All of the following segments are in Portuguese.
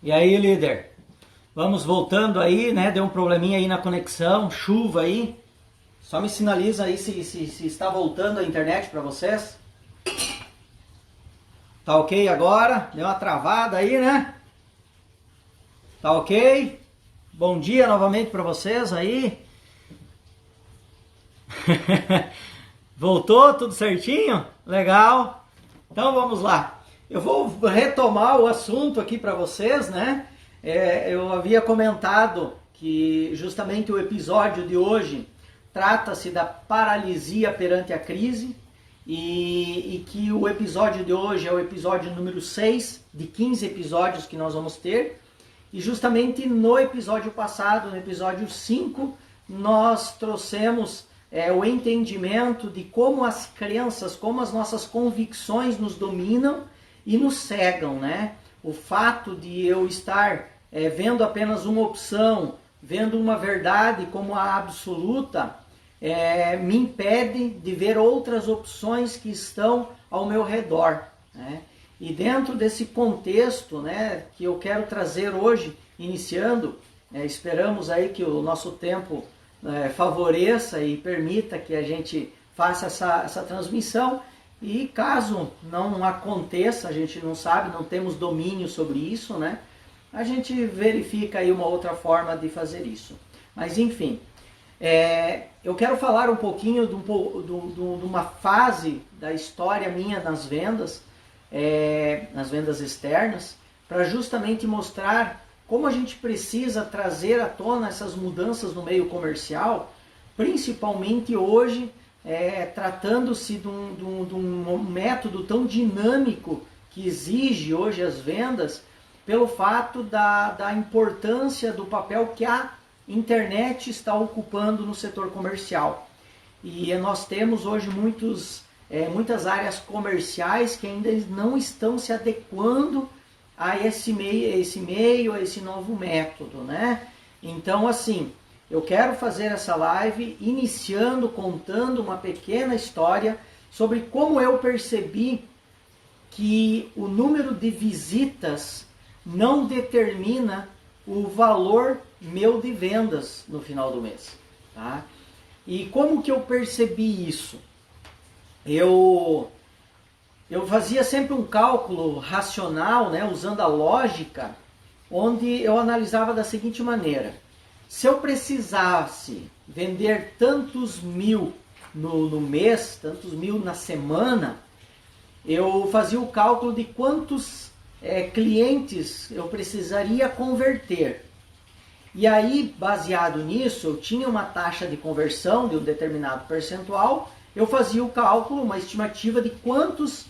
E aí, líder? Vamos voltando aí, né? Deu um probleminha aí na conexão, chuva aí. Só me sinaliza aí se está voltando a internet para vocês. Tá ok agora? Deu uma travada aí, né? Tá ok? Bom dia novamente para vocês aí. Voltou tudo certinho? Legal. Então vamos lá. Eu vou retomar o assunto aqui para vocês, né? Eu havia comentado que justamente o episódio de hoje trata-se da paralisia perante a crise e que o episódio de hoje é o episódio número 6 de 15 episódios que nós vamos ter. E justamente no episódio passado, no episódio 5, nós trouxemos o entendimento de como as crenças, como as nossas convicções nos dominam e nos cegam, né? O fato de eu estar vendo apenas uma opção, vendo uma verdade como a absoluta, me impede de ver outras opções que estão ao meu redor, né? E dentro desse contexto, né, que eu quero trazer hoje, iniciando, esperamos aí que o nosso tempo favoreça e permita que a gente faça essa transmissão. E caso não aconteça, a gente não sabe, não temos domínio sobre isso, né? A gente verifica aí uma outra forma de fazer isso. Mas enfim, eu quero falar um pouquinho de uma fase da história minha nas vendas externas, para justamente mostrar como a gente precisa trazer à tona essas mudanças no meio comercial, principalmente hoje, tratando-se de um método tão dinâmico que exige hoje as vendas, pelo fato da importância do papel que a internet está ocupando no setor comercial. E nós temos hoje muitas áreas comerciais que ainda não estão se adequando a esse meio, a esse novo método, né? Então, assim, eu quero fazer essa live iniciando, contando uma pequena história sobre como eu percebi que o número de visitas não determina o valor meu de vendas no final do mês, tá? E como que eu percebi isso? Eu fazia sempre um cálculo racional, né, usando a lógica, onde eu analisava da seguinte maneira: se eu precisasse vender tantos mil no mês, tantos mil na semana, eu fazia o cálculo de quantos clientes eu precisaria converter. E aí, baseado nisso, eu tinha uma taxa de conversão de um determinado percentual, eu fazia o cálculo, uma estimativa de quantas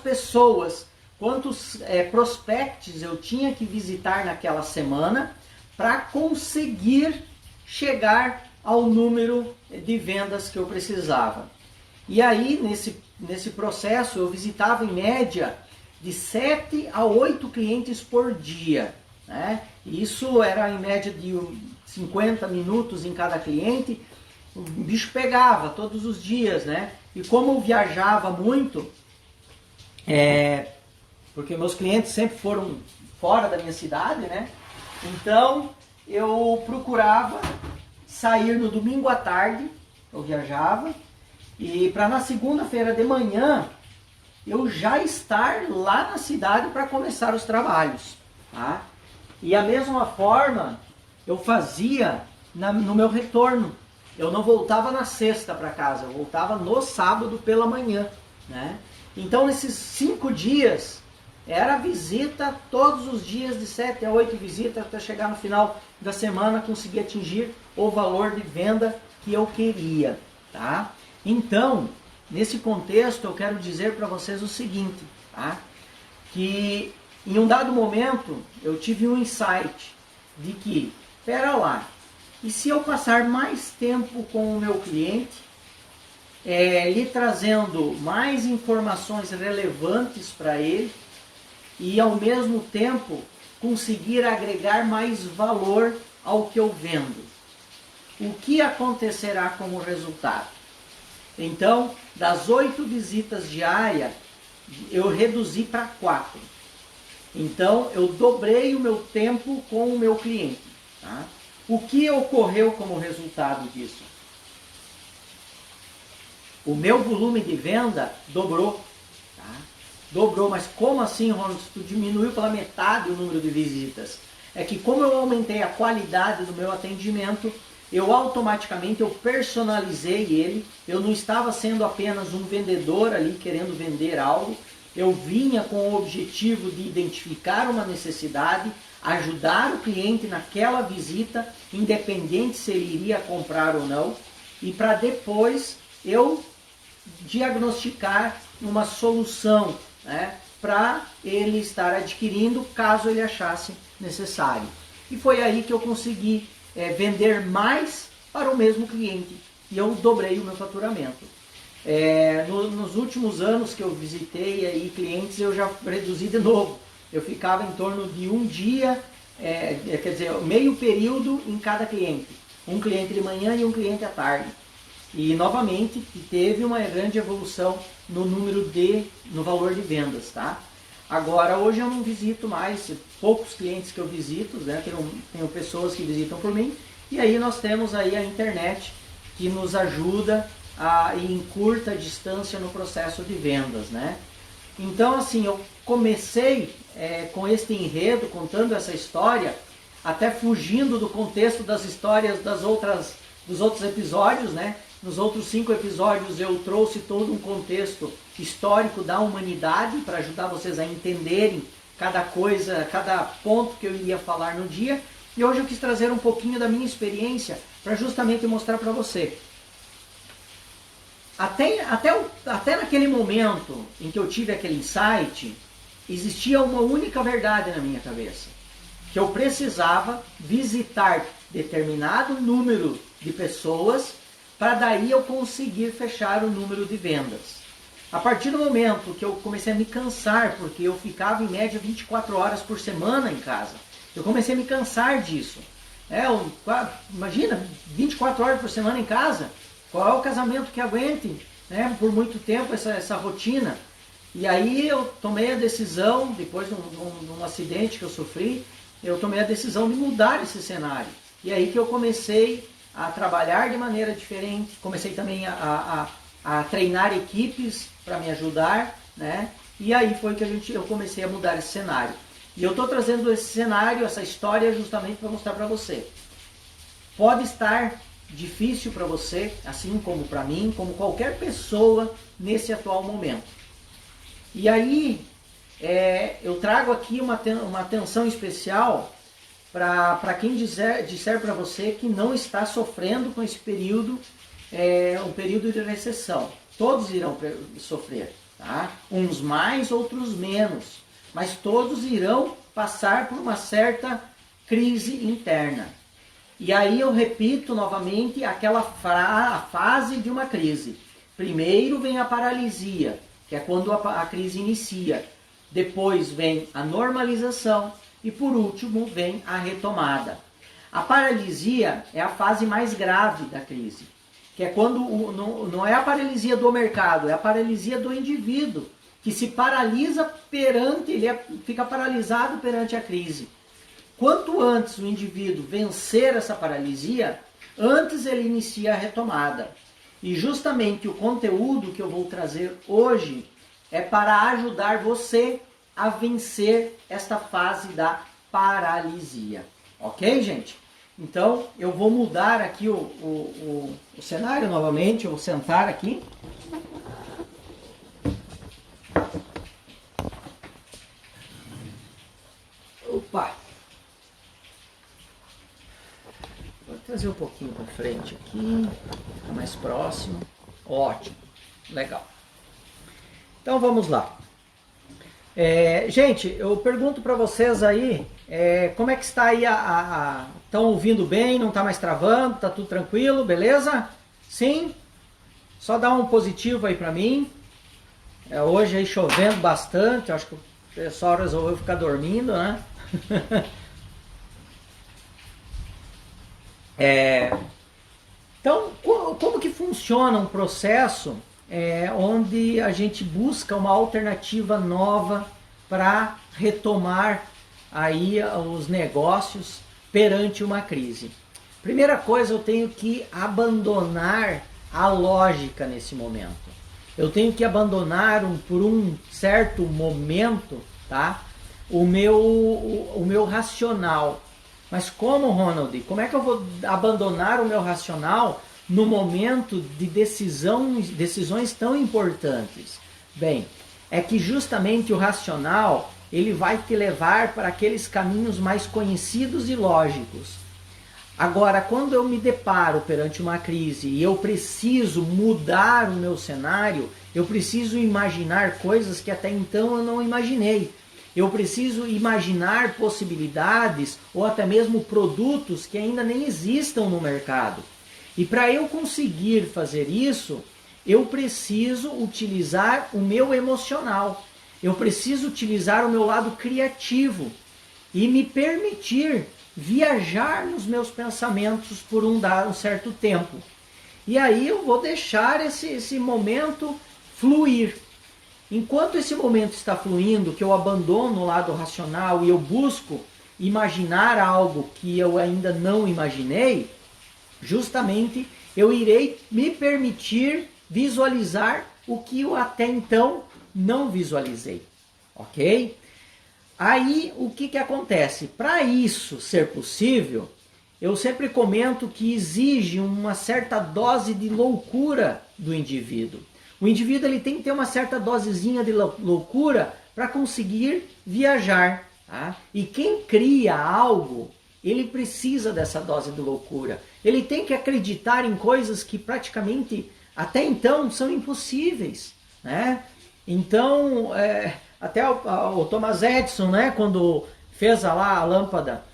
pessoas, quantos prospects eu tinha que visitar naquela semana para conseguir chegar ao número de vendas que eu precisava. E aí, nesse processo, eu visitava em média de 7 a 8 clientes por dia, né? Isso era em média de 50 minutos em cada cliente. O bicho pegava todos os dias, né? E como eu viajava muito, porque meus clientes sempre foram fora da minha cidade, né? Então eu procurava sair no domingo à tarde, eu viajava, e para na segunda-feira de manhã eu já estar lá na cidade para começar os trabalhos, tá? E a mesma forma eu fazia no meu retorno. Eu não voltava na sexta para casa, eu voltava no sábado pela manhã, né? Então, nesses 5 dias, era visita todos os dias, de 7 a 8 visitas, até chegar no final da semana, conseguir atingir o valor de venda que eu queria, tá? Então, nesse contexto, eu quero dizer para vocês o seguinte, tá? Que em um dado momento, eu tive um insight de que, pera lá, e se eu passar mais tempo com o meu cliente, lhe trazendo mais informações relevantes para ele e ao mesmo tempo conseguir agregar mais valor ao que eu vendo? O que acontecerá como resultado? Então, das 8 visitas diárias, eu reduzi para 4. Então, eu dobrei o meu tempo com o meu cliente. Tá? O que ocorreu como resultado disso? O meu volume de venda dobrou. Tá? Dobrou, mas como assim, Ronald? Tu diminuiu pela metade o número de visitas. É que como eu aumentei a qualidade do meu atendimento, eu automaticamente personalizei ele. Eu não estava sendo apenas um vendedor ali querendo vender algo. Eu vinha com o objetivo de identificar uma necessidade, ajudar o cliente naquela visita, independente se ele iria comprar ou não, e para depois eu diagnosticar uma solução, né, para ele estar adquirindo caso ele achasse necessário. E foi aí que eu consegui vender mais para o mesmo cliente e eu dobrei o meu faturamento. Nos últimos anos que eu visitei aí clientes, eu já reduzi de novo. Eu ficava em torno de um dia, quer dizer, meio período em cada cliente. Um cliente de manhã e um cliente à tarde. E novamente teve uma grande evolução no valor de vendas, tá? Agora, hoje eu não visito mais, poucos clientes que eu visito, né? Tenho pessoas que visitam por mim, e aí nós temos aí a internet que nos ajuda a encurta a distância no processo de vendas, né? Então, assim, eu comecei com este enredo, contando essa história, até fugindo do contexto das histórias dos outros episódios, né? Nos outros 5 episódios eu trouxe todo um contexto histórico da humanidade para ajudar vocês a entenderem cada coisa, cada ponto que eu iria falar no dia. E hoje eu quis trazer um pouquinho da minha experiência para justamente mostrar para você. Até naquele momento em que eu tive aquele insight, existia uma única verdade na minha cabeça. Que eu precisava visitar determinado número de pessoas para daí eu conseguir fechar o número de vendas. A partir do momento que eu comecei a me cansar, porque eu ficava em média 24 horas por semana em casa, eu comecei a me cansar disso. Imagina, 24 horas por semana em casa, qual é o casamento que aguente, né, por muito tempo essa rotina? E aí eu tomei a decisão, depois de um acidente que eu sofri, eu tomei a decisão de mudar esse cenário. E aí que eu comecei a trabalhar de maneira diferente, comecei também a treinar equipes para me ajudar, né? E aí foi que eu comecei a mudar esse cenário. E eu estou trazendo esse cenário, essa história justamente para mostrar para você. Pode estar difícil para você, assim como para mim, como qualquer pessoa nesse atual momento. E aí eu trago aqui uma atenção especial para quem disser para você que não está sofrendo com esse período, um período de recessão. Todos irão sofrer, tá? Uns mais, outros menos, mas todos irão passar por uma certa crise interna. E aí eu repito novamente aquela fase de uma crise. Primeiro vem a paralisia, que é quando a crise inicia. Depois vem a normalização. E por último vem a retomada. A paralisia é a fase mais grave da crise, que é quando não é a paralisia do mercado, é a paralisia do indivíduo, que se paralisa fica paralisado perante a crise. Quanto antes o indivíduo vencer essa paralisia, antes ele inicia a retomada. E justamente o conteúdo que eu vou trazer hoje é para ajudar você a vencer esta fase da paralisia. Ok, gente? Então, eu vou mudar aqui o cenário novamente, eu vou sentar aqui. Opa! Vou trazer um pouquinho para frente aqui, ficar mais próximo. Ótimo, legal. Então, vamos lá. Gente, eu pergunto para vocês aí, como é que está aí estão ouvindo bem, não está mais travando, está tudo tranquilo, beleza? Sim? Só dá um positivo aí para mim. Hoje aí chovendo bastante, acho que o pessoal resolveu ficar dormindo, né? Então, como que funciona um processo onde a gente busca uma alternativa nova para retomar aí os negócios perante uma crise? Primeira coisa, eu tenho que abandonar a lógica nesse momento. Eu tenho que abandonar por um certo momento, tá? o meu racional. Mas como, Ronald? Como é que eu vou abandonar o meu racional no momento de decisões tão importantes? Bem, é que justamente o racional ele vai te levar para aqueles caminhos mais conhecidos e lógicos. Agora, quando eu me deparo perante uma crise e eu preciso mudar o meu cenário, eu preciso imaginar coisas que até então eu não imaginei. Eu preciso imaginar possibilidades ou até mesmo produtos que ainda nem existam no mercado. E para eu conseguir fazer isso, eu preciso utilizar o meu emocional. Eu preciso utilizar o meu lado criativo e me permitir viajar nos meus pensamentos por um certo tempo. E aí eu vou deixar esse momento fluir. Enquanto esse momento está fluindo, que eu abandono o lado racional e eu busco imaginar algo que eu ainda não imaginei, justamente eu irei me permitir visualizar o que eu até então não visualizei. Ok? Aí o que acontece? Para isso ser possível, eu sempre comento que exige uma certa dose de loucura do indivíduo. O indivíduo ele tem que ter uma certa dosezinha de loucura para conseguir viajar. Tá? E quem cria algo, ele precisa dessa dose de loucura. Ele tem que acreditar em coisas que praticamente até então são impossíveis. Né? Então, até o Thomas Edison, né, quando fez lá a lâmpada,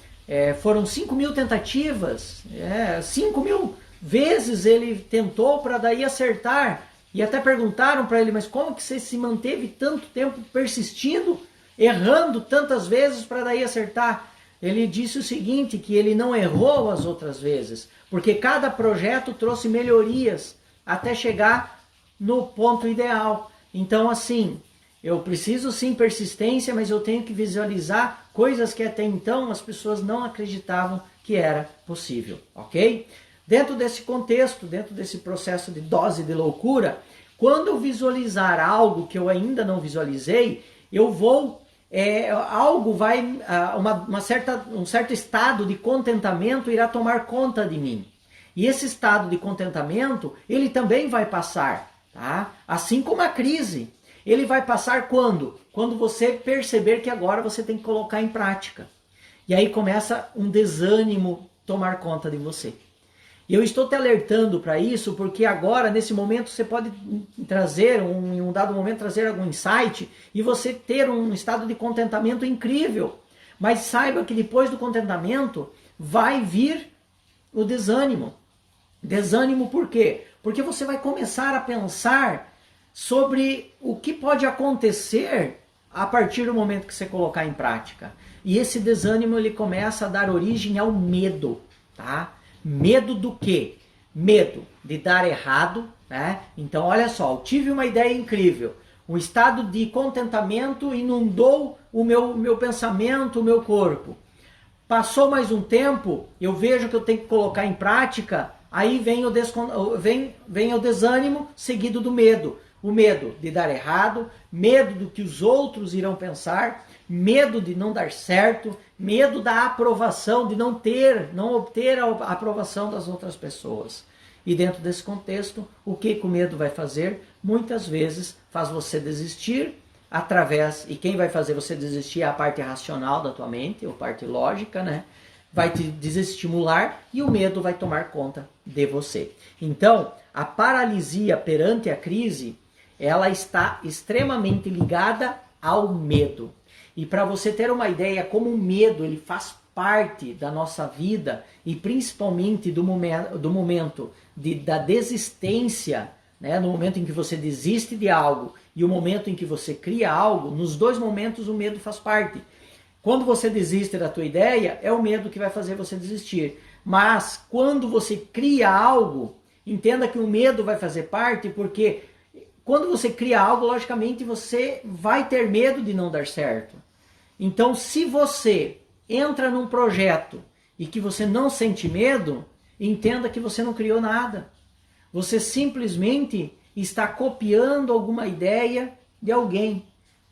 foram 5.000 tentativas, 5.000 vezes ele tentou para daí acertar. E até perguntaram para ele, mas como que você se manteve tanto tempo persistindo, errando tantas vezes para daí acertar? Ele disse o seguinte, que ele não errou as outras vezes, porque cada projeto trouxe melhorias até chegar no ponto ideal. Então, assim, eu preciso sim persistência, mas eu tenho que visualizar coisas que até então as pessoas não acreditavam que era possível, ok? Dentro desse contexto, dentro desse processo de dose de loucura, quando eu visualizar algo que eu ainda não visualizei, eu vou, um certo estado de contentamento irá tomar conta de mim. E esse estado de contentamento, ele também vai passar, tá? Assim como a crise. Ele vai passar quando? Quando você perceber que agora você tem que colocar em prática. E aí começa um desânimo tomar conta de você. E eu estou te alertando para isso porque agora, nesse momento, você pode trazer, em um dado momento, trazer algum insight e você ter um estado de contentamento incrível. Mas saiba que depois do contentamento vai vir o desânimo. Desânimo por quê? Porque você vai começar a pensar sobre o que pode acontecer a partir do momento que você colocar em prática. E esse desânimo ele começa a dar origem ao medo, tá? Medo do quê? Medo de dar errado, né? Então, olha só, eu tive uma ideia incrível. Um estado de contentamento inundou o meu pensamento, o meu corpo. Passou mais um tempo, eu vejo que eu tenho que colocar em prática, aí vem o desânimo seguido do medo. O medo de dar errado, medo do que os outros irão pensar, medo de não dar certo, medo da aprovação, de não obter a aprovação das outras pessoas. E dentro desse contexto, o que o medo vai fazer? Muitas vezes faz você desistir e quem vai fazer você desistir é a parte racional da tua mente, a parte lógica, né? Vai te desestimular e o medo vai tomar conta de você. Então, a paralisia perante a crise, ela está extremamente ligada ao medo. E para você ter uma ideia como o medo ele faz parte da nossa vida e principalmente do momento da desistência, né? No momento em que você desiste de algo e o momento em que você cria algo, nos dois momentos o medo faz parte. Quando você desiste da tua ideia, é o medo que vai fazer você desistir. Mas quando você cria algo, entenda que o medo vai fazer parte porque quando você cria algo, logicamente você vai ter medo de não dar certo. Então, se você entra num projeto e que você não sente medo, entenda que você não criou nada. Você simplesmente está copiando alguma ideia de alguém.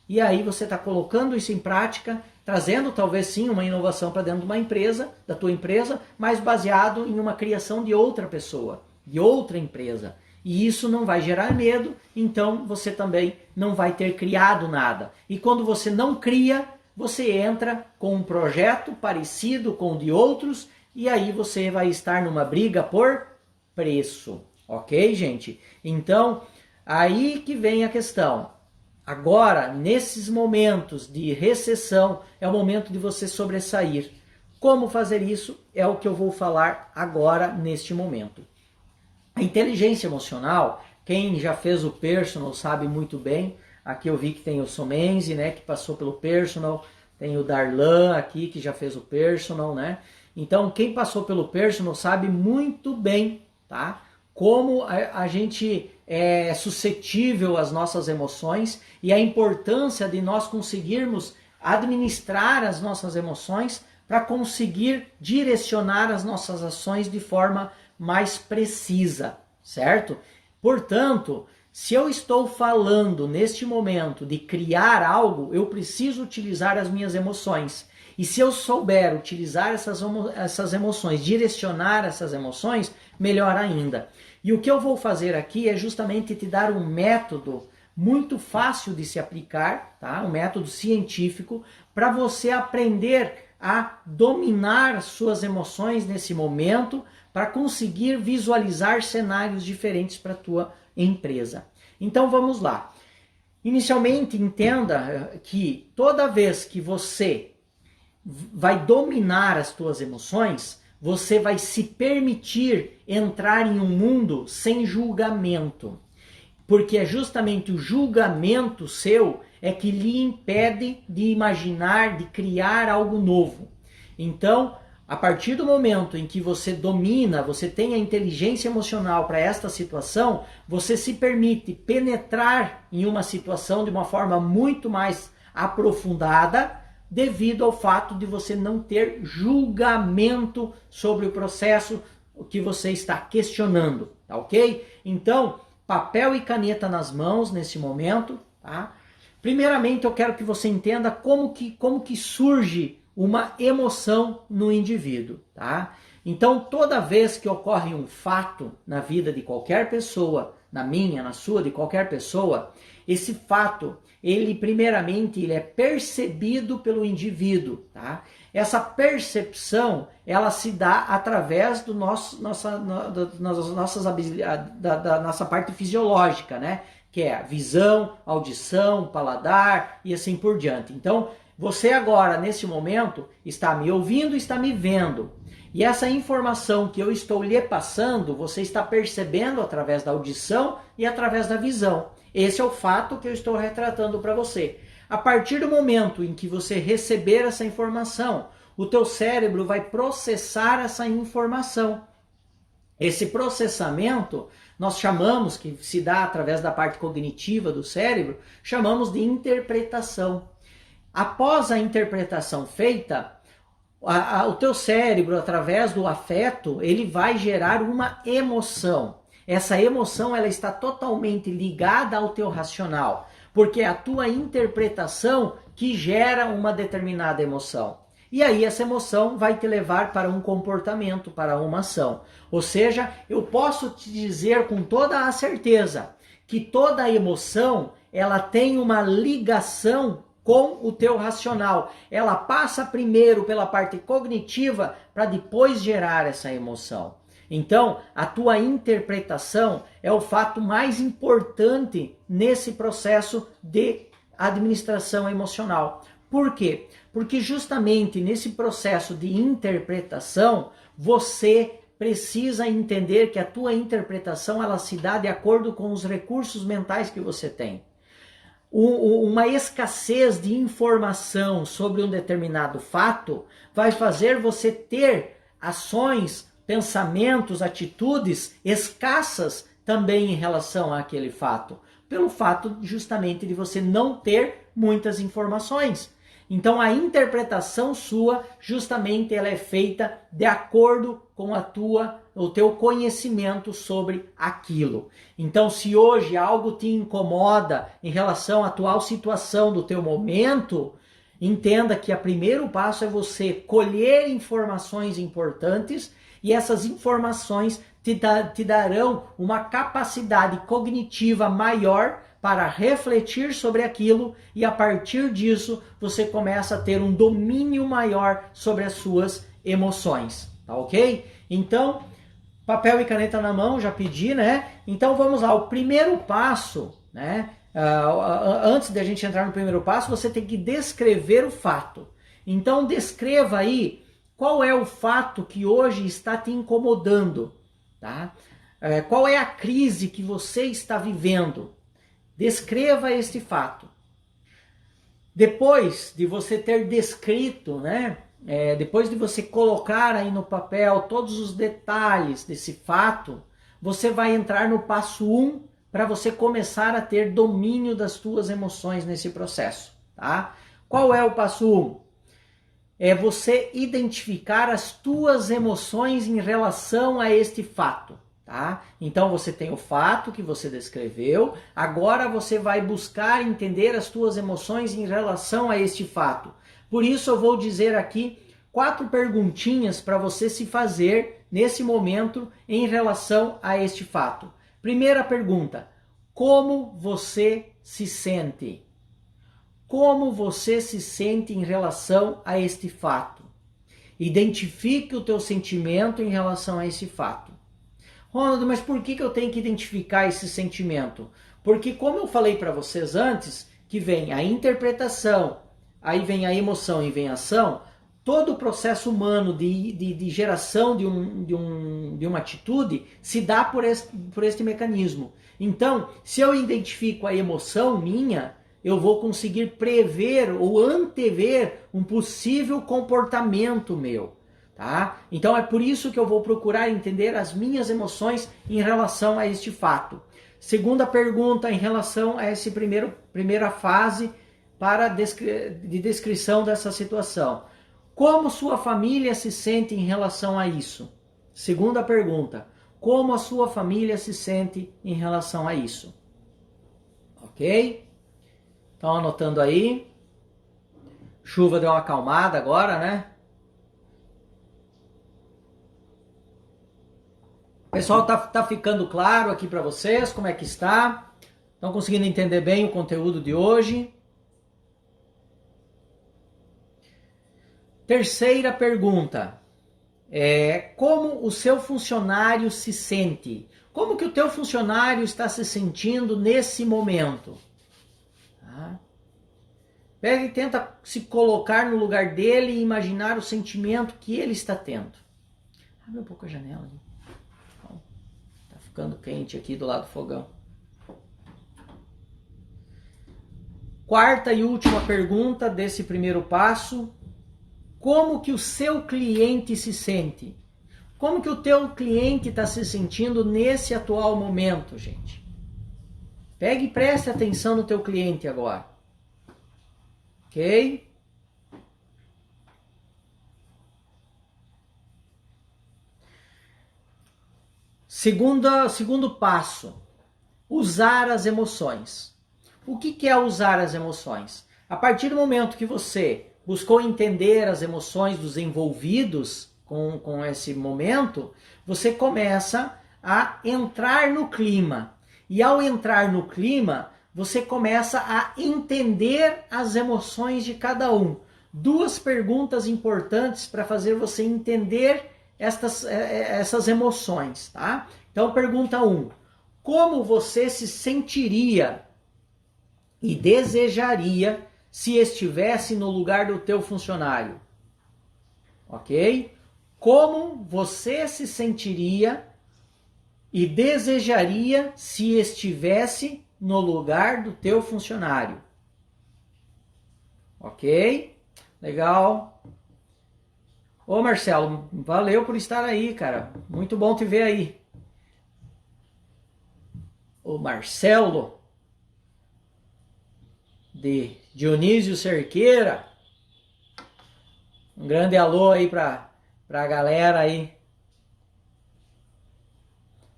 E aí você está colocando isso em prática, trazendo talvez sim uma inovação para dentro de uma empresa, da tua empresa, mas baseado em uma criação de outra pessoa, de outra empresa. E isso não vai gerar medo, então você também não vai ter criado nada. E quando você não cria, você entra com um projeto parecido com o de outros, e aí você vai estar numa briga por preço. Ok, gente? Então, aí que vem a questão. Agora, nesses momentos de recessão, é o momento de você sobressair. Como fazer isso é o que eu vou falar agora, neste momento. A inteligência emocional, quem já fez o personal sabe muito bem. Aqui eu vi que tem o Somenzi, né, que passou pelo personal. Tem o Darlan aqui, que já fez o personal, né? Então, quem passou pelo personal sabe muito bem, tá? Como a gente é suscetível às nossas emoções e a importância de nós conseguirmos administrar as nossas emoções para conseguir direcionar as nossas ações de forma mais precisa, certo? Portanto, se eu estou falando neste momento de criar algo, eu preciso utilizar as minhas emoções. E se eu souber utilizar essas emoções, direcionar essas emoções, melhor ainda. E o que eu vou fazer aqui é justamente te dar um método muito fácil de se aplicar, tá? Um método científico, para você aprender a dominar suas emoções nesse momento, para conseguir visualizar cenários diferentes para a tua empresa. Então vamos lá. Inicialmente, entenda que toda vez que você vai dominar as tuas emoções, você vai se permitir entrar em um mundo sem julgamento. Porque é justamente o julgamento seu é que lhe impede de imaginar, de criar algo novo. Então, a partir do momento em que você domina, você tem a inteligência emocional para esta situação, você se permite penetrar em uma situação de uma forma muito mais aprofundada, devido ao fato de você não ter julgamento sobre o processo que você está questionando, tá ok? Então, papel e caneta nas mãos nesse momento, tá? Primeiramente, eu quero que você entenda como que surge uma emoção no indivíduo, tá? Então, toda vez que ocorre um fato na vida de qualquer pessoa, na minha, na sua, de qualquer pessoa, esse fato, ele primeiramente ele é percebido pelo indivíduo, tá? Essa percepção, ela se dá através da nossa parte fisiológica, né? Que é a visão, audição, paladar e assim por diante. Então, você agora, nesse momento, está me ouvindo, está me vendo. E essa informação que eu estou lhe passando, você está percebendo através da audição e através da visão. Esse é o fato que eu estou retratando para você. A partir do momento em que você receber essa informação, o teu cérebro vai processar essa informação. Esse processamento, nós chamamos, que se dá através da parte cognitiva do cérebro, chamamos de interpretação. Após a interpretação feita, o teu cérebro, através do afeto, ele vai gerar uma emoção. Essa emoção ela está totalmente ligada ao teu racional, porque é a tua interpretação que gera uma determinada emoção. E aí essa emoção vai te levar para um comportamento, para uma ação. Ou seja, eu posso te dizer com toda a certeza que toda emoção ela tem uma ligação com o teu racional. Ela passa primeiro pela parte cognitiva para depois gerar essa emoção. Então, a tua interpretação é o fato mais importante nesse processo de administração emocional. Por quê? Porque justamente nesse processo de interpretação, você precisa entender que a tua interpretação ela se dá de acordo com os recursos mentais que você tem. Uma escassez de informação sobre um determinado fato vai fazer você ter ações, pensamentos, atitudes escassas também em relação àquele fato. pelo fato justamente de você não ter muitas informações. Então a interpretação sua, justamente ela é feita de acordo com o teu conhecimento sobre aquilo. Então se hoje algo te incomoda em relação à atual situação do teu momento, entenda que o primeiro passo é você colher informações importantes e essas informações te darão uma capacidade cognitiva maior para refletir sobre aquilo e a partir disso você começa a ter um domínio maior sobre as suas emoções, tá ok? Então, papel e caneta na mão, já pedi, né? Então vamos lá, o primeiro passo, né? Antes de a gente entrar no primeiro passo, você tem que descrever o fato. Então descreva aí qual é o fato que hoje está te incomodando, tá? Qual é a crise que você está vivendo? Descreva este fato. Depois de você ter descrito, né? Depois de você colocar aí no papel todos os detalhes desse fato, você vai entrar no passo 1 para você começar a ter domínio das tuas emoções nesse processo, tá? Qual é o passo 1? É você identificar as tuas emoções em relação a este fato. Tá? Então você tem o fato que você descreveu, agora você vai buscar entender as tuas emoções em relação a este fato. Por isso eu vou dizer aqui 4 perguntinhas para você se fazer nesse momento em relação a este fato. Primeira pergunta: como você se sente? Como você se sente em relação a este fato? Identifique o teu sentimento em relação a esse fato. Ronaldo, mas por que eu tenho que identificar esse sentimento? Porque como eu falei para vocês antes, que vem a interpretação, aí vem a emoção e vem a ação, todo o processo humano de geração de uma atitude se dá por este mecanismo. Então, se eu identifico a emoção minha, eu vou conseguir prever ou antever um possível comportamento meu. Tá? Então é por isso que eu vou procurar entender as minhas emoções em relação a este fato. Segunda pergunta em relação a essa primeira fase de descrição dessa situação. Como sua família se sente em relação a isso? Segunda pergunta. Como a sua família se sente em relação a isso? Ok? Estão anotando aí? Chuva deu uma acalmada agora, né? Pessoal, tá ficando claro aqui para vocês como é que está? Estão conseguindo entender bem o conteúdo de hoje? Terceira pergunta. Como o seu funcionário se sente? Como que o teu funcionário está se sentindo nesse momento? Tá? Pega e tenta se colocar no lugar dele e imaginar o sentimento que ele está tendo. Abre um pouco a janela ali. Ficando quente aqui do lado do fogão. Quarta e última pergunta desse primeiro passo. Como que o seu cliente se sente? Como que o teu cliente está se sentindo nesse atual momento, gente? Pegue e preste atenção no teu cliente agora. Ok? Segundo passo, usar as emoções. O que é usar as emoções? A partir do momento que você buscou entender as emoções dos envolvidos com esse momento, você começa a entrar no clima. E ao entrar no clima, você começa a entender as emoções de cada um. 2 perguntas importantes para fazer você entender essas emoções, tá? Então, pergunta 1. Como você se sentiria e desejaria se estivesse no lugar do teu funcionário? Ok? Como você se sentiria e desejaria se estivesse no lugar do teu funcionário? Ok? Legal. Ô Marcelo, valeu por estar aí, cara. Muito bom te ver aí. O Marcelo. de Dionísio Cerqueira. Um grande alô aí para a galera aí.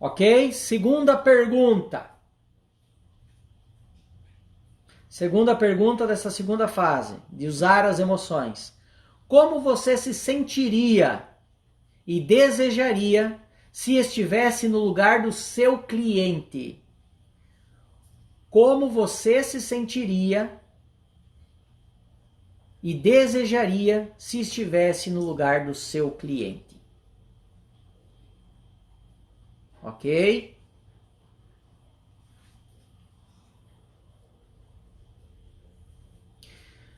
Ok? Segunda pergunta. Segunda pergunta dessa segunda fase, de usar as emoções. Como você se sentiria e desejaria se estivesse no lugar do seu cliente? Como você se sentiria e desejaria se estivesse no lugar do seu cliente? Ok?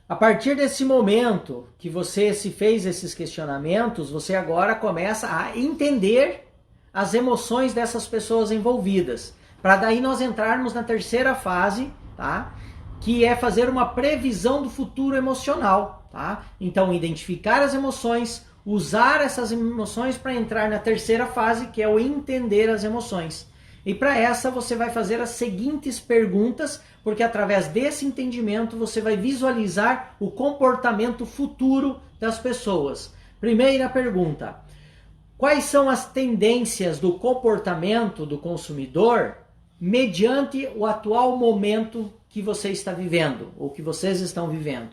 A partir desse momento que você se fez esses questionamentos, você agora começa a entender as emoções dessas pessoas envolvidas. Para daí nós entrarmos na terceira fase, tá? Que é fazer uma previsão do futuro emocional, tá? Então, identificar as emoções, usar essas emoções para entrar na terceira fase, que é o entender as emoções. E para essa você vai fazer as seguintes perguntas, porque através desse entendimento você vai visualizar o comportamento futuro das pessoas. Primeira pergunta: quais são as tendências do comportamento do consumidor mediante o atual momento que você está vivendo, ou que vocês estão vivendo?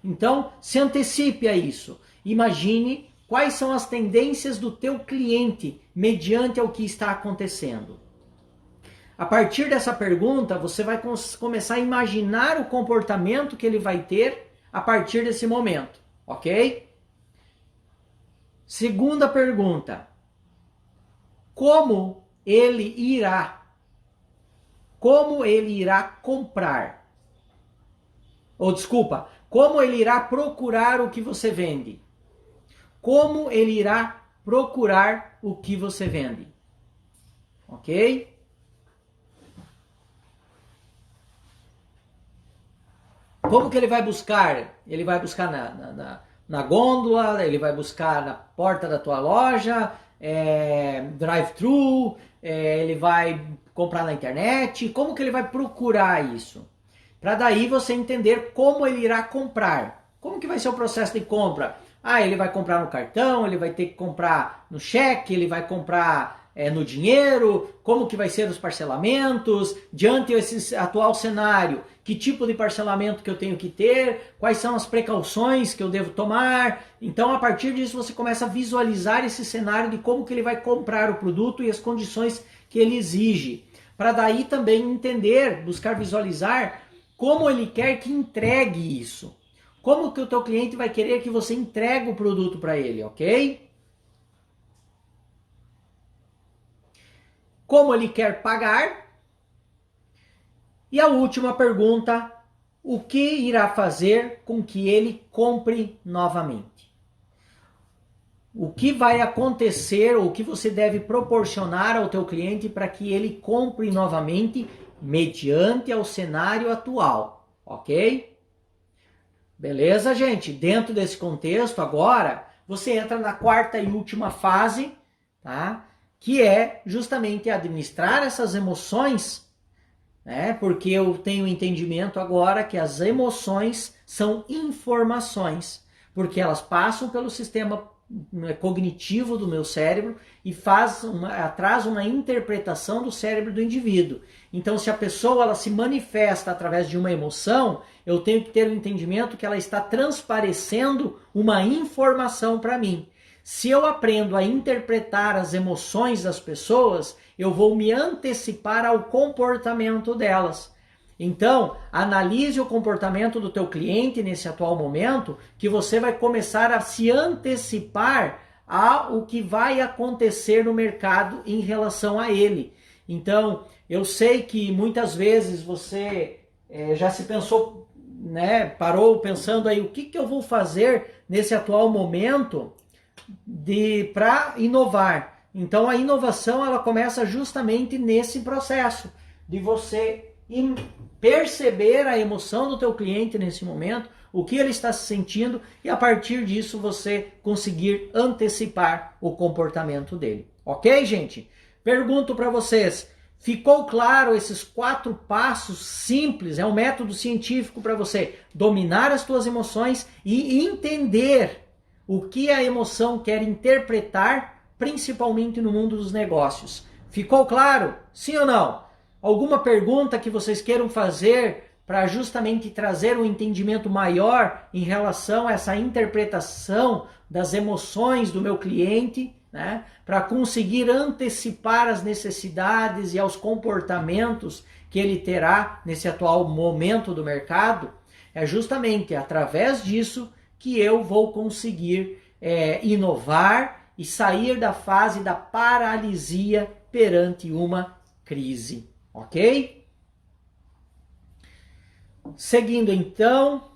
Então, se antecipe a isso. Imagine quais são as tendências do teu cliente mediante o que está acontecendo. A partir dessa pergunta, você vai começar a imaginar o comportamento que ele vai ter a partir desse momento, ok? Segunda pergunta: como ele irá comprar? Ou desculpa, como ele irá procurar o que você vende? Como ele irá procurar o que você vende? Ok? Como que ele vai buscar? Ele vai buscar na gôndola, ele vai buscar na porta da tua loja, drive-thru, ele vai comprar na internet. Como que ele vai procurar isso? Para daí você entender como ele irá comprar. Como que vai ser o processo de compra? Ele vai comprar no cartão, ele vai ter que comprar no cheque, ele vai comprar no dinheiro, como que vai ser os parcelamentos, diante desse atual cenário, que tipo de parcelamento que eu tenho que ter, quais são as precauções que eu devo tomar. Então, a partir disso, você começa a visualizar esse cenário de como que ele vai comprar o produto e as condições que ele exige. Para daí também entender, buscar visualizar como ele quer que entregue isso. Como que o teu cliente vai querer que você entregue o produto para ele, ok? Como ele quer pagar. E a última pergunta: o que irá fazer com que ele compre novamente? O que vai acontecer, ou o que você deve proporcionar ao teu cliente para que ele compre novamente mediante ao cenário atual, ok? Beleza, gente? Dentro desse contexto, agora, você entra na quarta e última fase, tá? Que é justamente administrar essas emoções, né? Porque eu tenho entendimento agora que as emoções são informações, porque elas passam pelo sistema cognitivo do meu cérebro e traz uma interpretação do cérebro do indivíduo. Então, se a pessoa ela se manifesta através de uma emoção, eu tenho que ter o entendimento que ela está transparecendo uma informação para mim. Se eu aprendo a interpretar as emoções das pessoas, eu vou me antecipar ao comportamento delas. Então, analise o comportamento do teu cliente nesse atual momento, que você vai começar a se antecipar ao que vai acontecer no mercado em relação a ele. Então, eu sei que muitas vezes você já se pensou, né, parou pensando aí, o que eu vou fazer nesse atual momento para inovar. Então a inovação ela começa justamente nesse processo de você perceber a emoção do teu cliente nesse momento, o que ele está se sentindo, e a partir disso você conseguir antecipar o comportamento dele. Ok, gente? Pergunto para vocês, Ficou claro esses 4 passos simples? É um método científico para você dominar as suas emoções e entender o que a emoção quer interpretar, principalmente no mundo dos negócios. Ficou claro? Sim ou não? Alguma pergunta que vocês queiram fazer para justamente trazer um entendimento maior em relação a essa interpretação das emoções do meu cliente, né? Para conseguir antecipar as necessidades e aos comportamentos que ele terá nesse atual momento do mercado? É justamente através disso que eu vou conseguir inovar e sair da fase da paralisia perante uma crise, ok? Seguindo então,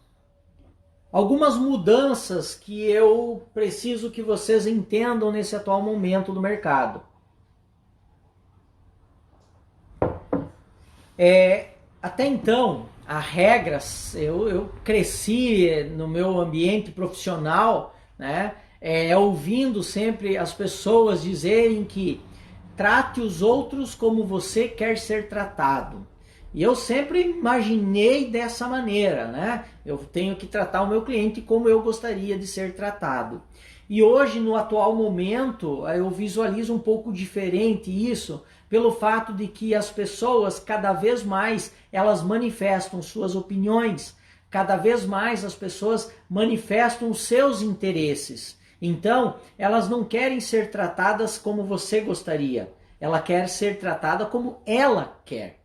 algumas mudanças que eu preciso que vocês entendam nesse atual momento do mercado. Até então, a regras, eu cresci no meu ambiente profissional, né, ouvindo sempre as pessoas dizerem que trate os outros como você quer ser tratado. E eu sempre imaginei dessa maneira, né? Eu tenho que tratar o meu cliente como eu gostaria de ser tratado. E hoje, no atual momento, eu visualizo um pouco diferente isso, pelo fato de que as pessoas, cada vez mais, elas manifestam suas opiniões, cada vez mais as pessoas manifestam os seus interesses. Então, elas não querem ser tratadas como você gostaria, ela quer ser tratada como ela quer.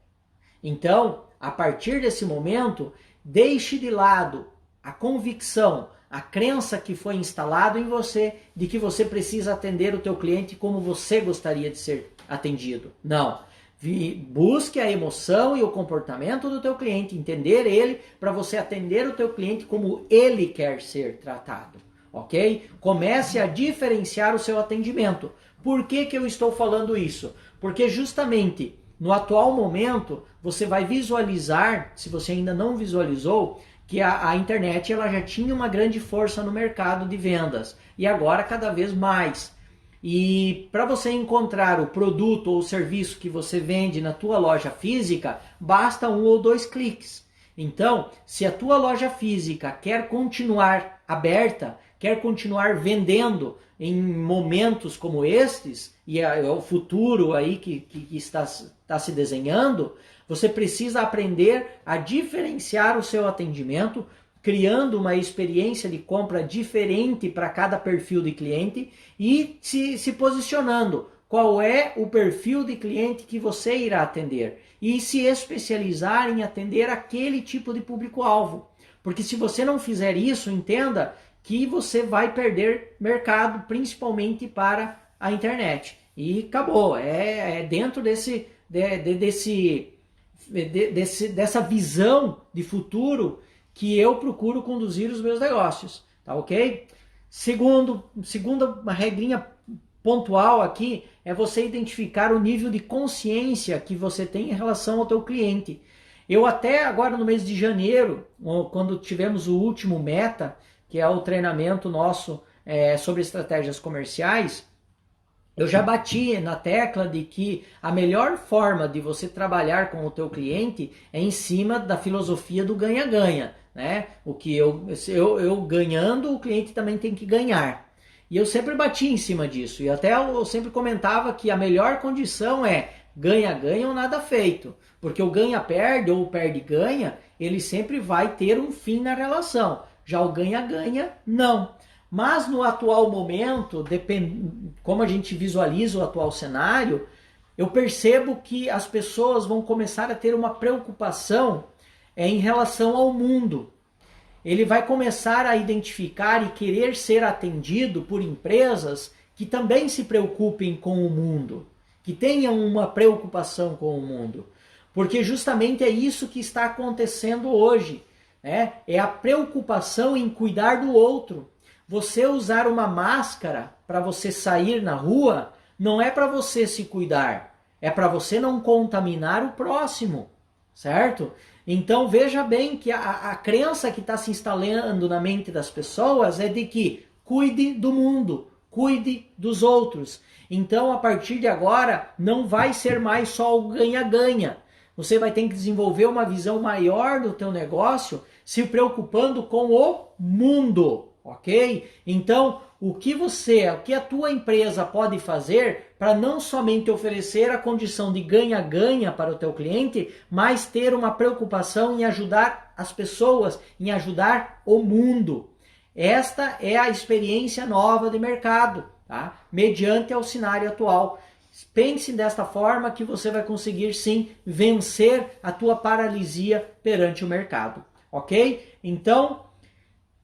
Então, a partir desse momento, deixe de lado a convicção, a crença que foi instalada em você de que você precisa atender o teu cliente como você gostaria de ser atendido. Não. Busque a emoção e o comportamento do teu cliente, entender ele para você atender o teu cliente como ele quer ser tratado, ok? Comece a diferenciar o seu atendimento. Por que eu estou falando isso? Porque justamente no atual momento, você vai visualizar, se você ainda não visualizou, que a internet ela já tinha uma grande força no mercado de vendas e agora cada vez mais. E para você encontrar o produto ou o serviço que você vende na tua loja física, basta 1 ou 2 cliques. Então, se a tua loja física quer continuar aberta, quer continuar vendendo em momentos como estes, e é o futuro aí que está se desenhando, você precisa aprender a diferenciar o seu atendimento, criando uma experiência de compra diferente para cada perfil de cliente e se posicionando. Qual é o perfil de cliente que você irá atender? E se especializar em atender aquele tipo de público-alvo. Porque se você não fizer isso, entenda que você vai perder mercado, principalmente para a internet. E acabou. É dentro dessa visão de futuro que eu procuro conduzir os meus negócios. Tá ok? Segunda regrinha pontual aqui é você identificar o nível de consciência que você tem em relação ao teu cliente. Eu até agora no mês de janeiro, quando tivemos o último Meta, que é o treinamento nosso sobre estratégias comerciais, eu já bati na tecla de que a melhor forma de você trabalhar com o teu cliente é em cima da filosofia do ganha-ganha, né? O que eu ganhando, o cliente também tem que ganhar. E eu sempre bati em cima disso. E até eu sempre comentava que a melhor condição é ganha-ganha ou nada feito. Porque o ganha-perde ou o perde-ganha, ele sempre vai ter um fim na relação. Já o ganha-ganha, não. Mas no atual momento, como a gente visualiza o atual cenário, eu percebo que as pessoas vão começar a ter uma preocupação em relação ao mundo. Ele vai começar a identificar e querer ser atendido por empresas que também se preocupem com o mundo, que tenham uma preocupação com o mundo. Porque justamente é isso que está acontecendo hoje, né? É a preocupação em cuidar do outro. Você usar uma máscara para você sair na rua não é para você se cuidar, é para você não contaminar o próximo, certo? Então veja bem que a crença que está se instalando na mente das pessoas é de que cuide do mundo, cuide dos outros. Então, a partir de agora, não vai ser mais só o ganha-ganha. Você vai ter que desenvolver uma visão maior do teu negócio, se preocupando com o mundo, ok? Então, o que a tua empresa pode fazer para não somente oferecer a condição de ganha-ganha para o teu cliente, mas ter uma preocupação em ajudar as pessoas, em ajudar o mundo. Esta é a experiência nova de mercado, tá? Mediante ao cenário atual. Pense desta forma que você vai conseguir sim vencer a tua paralisia perante o mercado, ok? Então,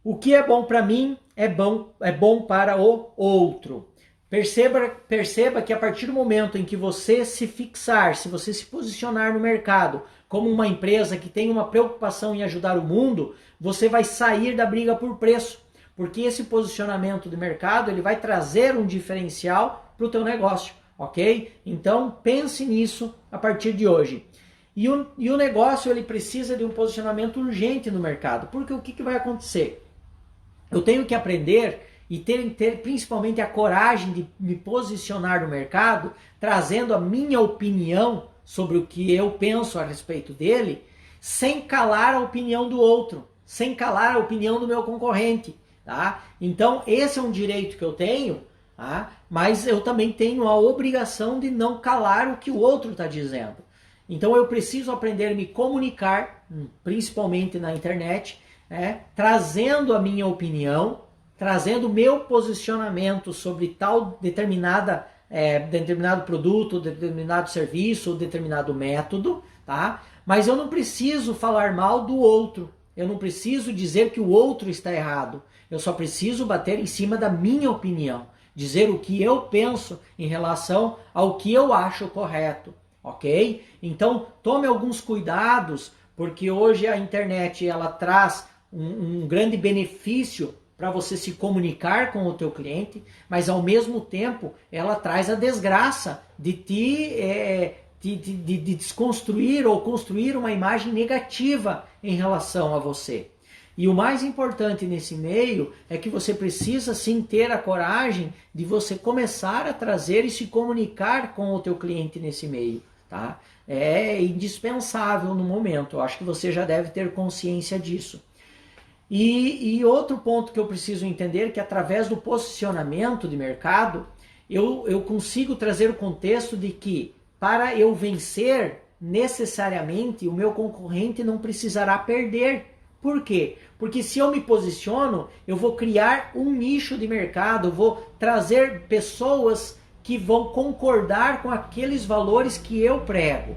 o que é bom para mim é bom para o outro. Perceba que a partir do momento em que você se fixar, se você se posicionar no mercado como uma empresa que tem uma preocupação em ajudar o mundo, você vai sair da briga por preço, porque esse posicionamento de mercado ele vai trazer um diferencial para o teu negócio, ok? Então pense nisso a partir de hoje. E o negócio ele precisa de um posicionamento urgente no mercado, porque o que vai acontecer? Eu tenho que aprender e ter principalmente a coragem de me posicionar no mercado, trazendo a minha opinião sobre o que eu penso a respeito dele, sem calar a opinião do outro, sem calar a opinião do meu concorrente. Tá? Então, esse é um direito que eu tenho, tá? Mas eu também tenho a obrigação de não calar o que o outro está dizendo. Então, eu preciso aprender a me comunicar, principalmente na internet, né? Trazendo a minha opinião, trazendo o meu posicionamento sobre tal determinado produto, determinado serviço, determinado método, tá? Mas eu não preciso falar mal do outro, eu não preciso dizer que o outro está errado, eu só preciso bater em cima da minha opinião, dizer o que eu penso em relação ao que eu acho correto, ok? Então tome alguns cuidados, porque hoje a internet ela traz um grande benefício para você se comunicar com o teu cliente, mas ao mesmo tempo ela traz a desgraça de de desconstruir ou construir uma imagem negativa em relação a você. E o mais importante nesse meio é que você precisa sim ter a coragem de você começar a trazer e se comunicar com o teu cliente nesse meio, tá? É indispensável no momento, eu acho que você já deve ter consciência disso. E outro ponto que eu preciso entender é que através do posicionamento de mercado, eu consigo trazer o contexto de que para eu vencer, necessariamente o meu concorrente não precisará perder. Por quê? Porque se eu me posiciono, eu vou criar um nicho de mercado, vou trazer pessoas que vão concordar com aqueles valores que eu prego.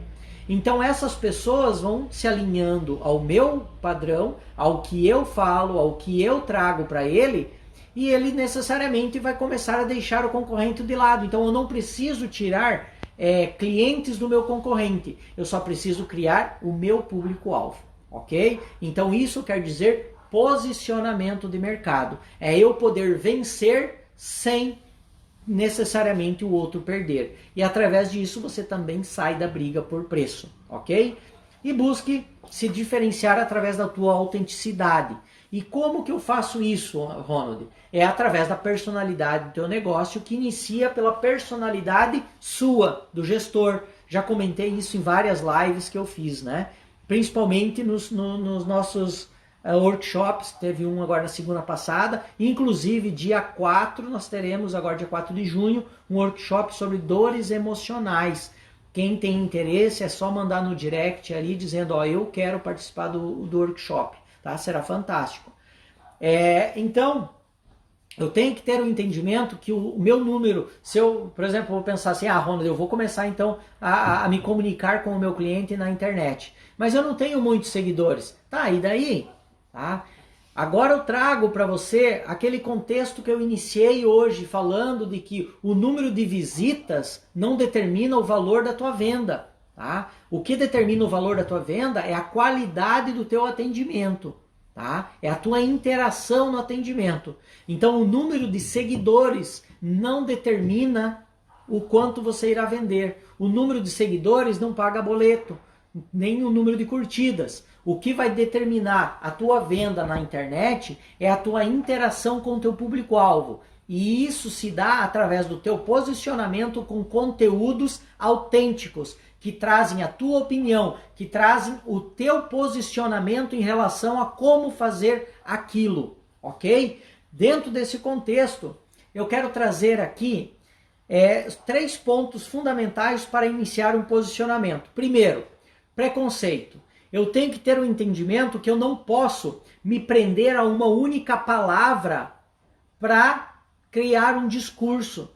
Então essas pessoas vão se alinhando ao meu padrão, ao que eu falo, ao que eu trago para ele, e ele necessariamente vai começar a deixar o concorrente de lado. Então eu não preciso tirar clientes do meu concorrente, eu só preciso criar o meu público-alvo, ok? Então isso quer dizer posicionamento de mercado, é eu poder vencer sem necessariamente o outro perder. E através disso você também sai da briga por preço, ok? E busque se diferenciar através da tua autenticidade. E como que eu faço isso, Ronald? É através da personalidade do teu negócio, que inicia pela personalidade sua, do gestor. Já comentei isso em várias lives que eu fiz, né? Principalmente nos nossos workshops, teve um agora na segunda passada, inclusive dia 4, nós teremos agora dia 4 de junho, um workshop sobre dores emocionais. Quem tem interesse é só mandar no direct ali dizendo, ó, eu quero participar do workshop, tá? Será fantástico. Então, eu tenho que ter um entendimento que o meu número, se eu, por exemplo, vou pensar assim, Ronald, eu vou começar então a me comunicar com o meu cliente na internet, mas eu não tenho muitos seguidores, tá, e daí? Tá? Agora eu trago para você aquele contexto que eu iniciei hoje falando de que o número de visitas não determina o valor da tua venda. Tá? O que determina o valor da tua venda é a qualidade do teu atendimento. Tá? É a tua interação no atendimento. Então o número de seguidores não determina o quanto você irá vender. O número de seguidores não paga boleto, nem o número de curtidas. O que vai determinar a tua venda na internet é a tua interação com o teu público-alvo. E isso se dá através do teu posicionamento com conteúdos autênticos, que trazem a tua opinião, que trazem o teu posicionamento em relação a como fazer aquilo, ok? Dentro desse contexto, eu quero trazer aqui 3 pontos fundamentais para iniciar um posicionamento. Primeiro, preconceito. Eu tenho que ter um entendimento que eu não posso me prender a uma única palavra para criar um discurso.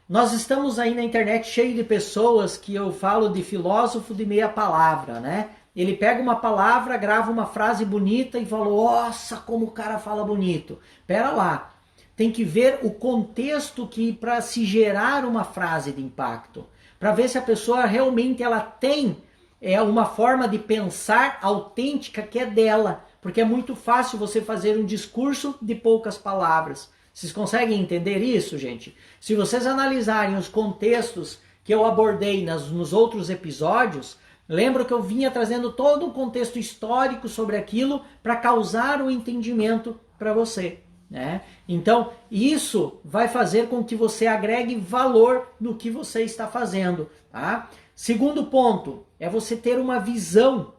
Nós estamos aí na internet cheio de pessoas que eu falo de filósofo de meia palavra, né? Ele pega uma palavra, grava uma frase bonita e fala, nossa, como o cara fala bonito. Pera lá, tem que ver o contexto que para se gerar uma frase de impacto, para ver se a pessoa realmente ela tem uma forma de pensar autêntica que é dela, porque é muito fácil você fazer um discurso de poucas palavras. Vocês conseguem entender isso, gente? Se vocês analisarem os contextos que eu abordei nos outros episódios, lembro que eu vinha trazendo todo um contexto histórico sobre aquilo para causar um entendimento para você, né? Então, isso vai fazer com que você agregue valor no que você está fazendo, tá? Segundo ponto, é você ter uma visão.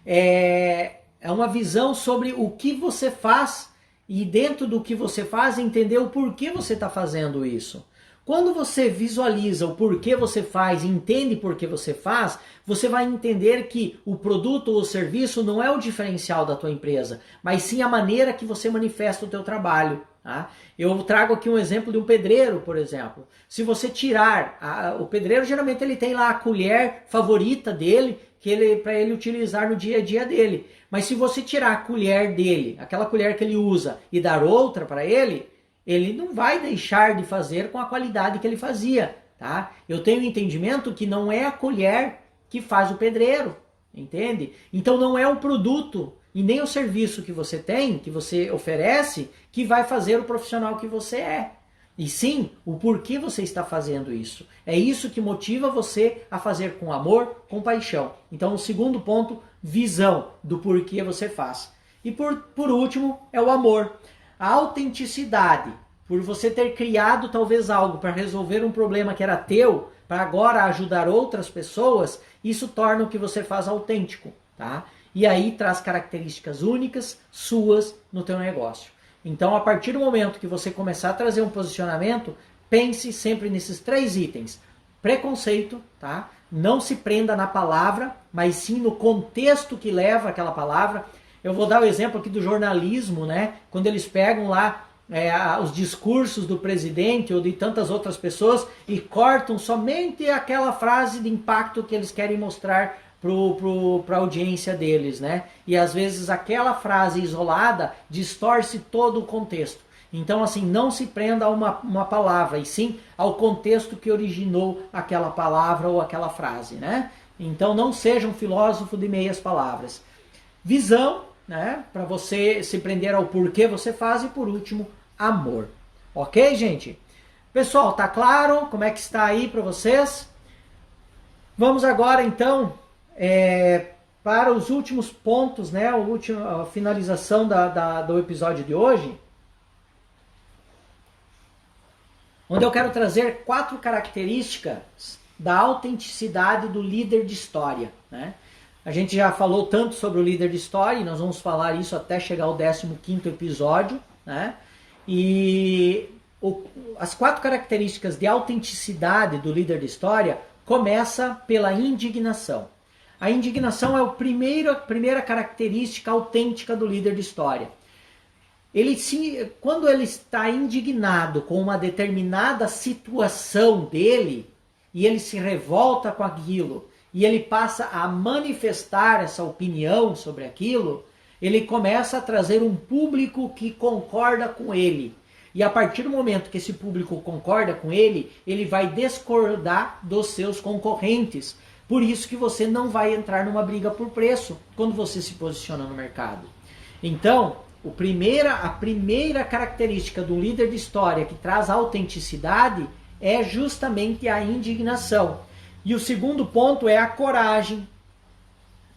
É uma visão sobre o que você faz e dentro do que você faz entender o porquê você está fazendo isso. Quando você visualiza o porquê você faz e entende por que você faz, você vai entender que o produto ou o serviço não é o diferencial da tua empresa, mas sim a maneira que você manifesta o teu trabalho. Tá? Eu trago aqui um exemplo de um pedreiro, por exemplo. Se você tirar, o pedreiro geralmente ele tem lá a colher favorita dele, para ele utilizar no dia a dia dele. Mas se você tirar a colher dele, aquela colher que ele usa, e dar outra para ele não vai deixar de fazer com a qualidade que ele fazia, tá? Eu tenho o entendimento que não é a colher que faz o pedreiro, entende? Então não é o produto e nem o serviço que você tem, que você oferece, que vai fazer o profissional que você é. E sim, o porquê você está fazendo isso. É isso que motiva você a fazer com amor, com paixão. Então o segundo ponto, visão do porquê você faz. E por último, é o amor. A autenticidade, por você ter criado talvez algo para resolver um problema que era teu, para agora ajudar outras pessoas, isso torna o que você faz autêntico, tá? E aí traz características únicas suas no teu negócio. Então, a partir do momento que você começar a trazer um posicionamento, pense sempre nesses 3 itens. Preconceito, tá? Não se prenda na palavra, mas sim no contexto que leva aquela palavra. Eu vou dar o exemplo aqui do jornalismo, né? Quando eles pegam lá os discursos do presidente ou de tantas outras pessoas e cortam somente aquela frase de impacto que eles querem mostrar para a audiência deles, né? E às vezes aquela frase isolada distorce todo o contexto. Então, assim, não se prenda a uma palavra, e sim ao contexto que originou aquela palavra ou aquela frase, né? Então, não seja um filósofo de meias palavras. Visão, né? Para você se prender ao porquê você faz, e por último, amor. Ok, gente? Pessoal, tá claro como é que está aí para vocês? Vamos agora, então, para os últimos pontos, né? A finalização do episódio de hoje, onde eu quero trazer 4 características da autenticidade do líder de história, né? A gente já falou tanto sobre o líder de história, e nós vamos falar isso até chegar ao 15º episódio, né? E as 4 características de autenticidade do líder de história começa pela indignação. A indignação é a primeira característica autêntica do líder de história. Quando ele está indignado com uma determinada situação dele, e ele se revolta com aquilo, e ele passa a manifestar essa opinião sobre aquilo, ele começa a trazer um público que concorda com ele. E a partir do momento que esse público concorda com ele, ele vai discordar dos seus concorrentes. Por isso que você não vai entrar numa briga por preço quando você se posiciona no mercado. Então, a primeira característica do líder de história que traz autenticidade é justamente a indignação. E o segundo ponto é a coragem.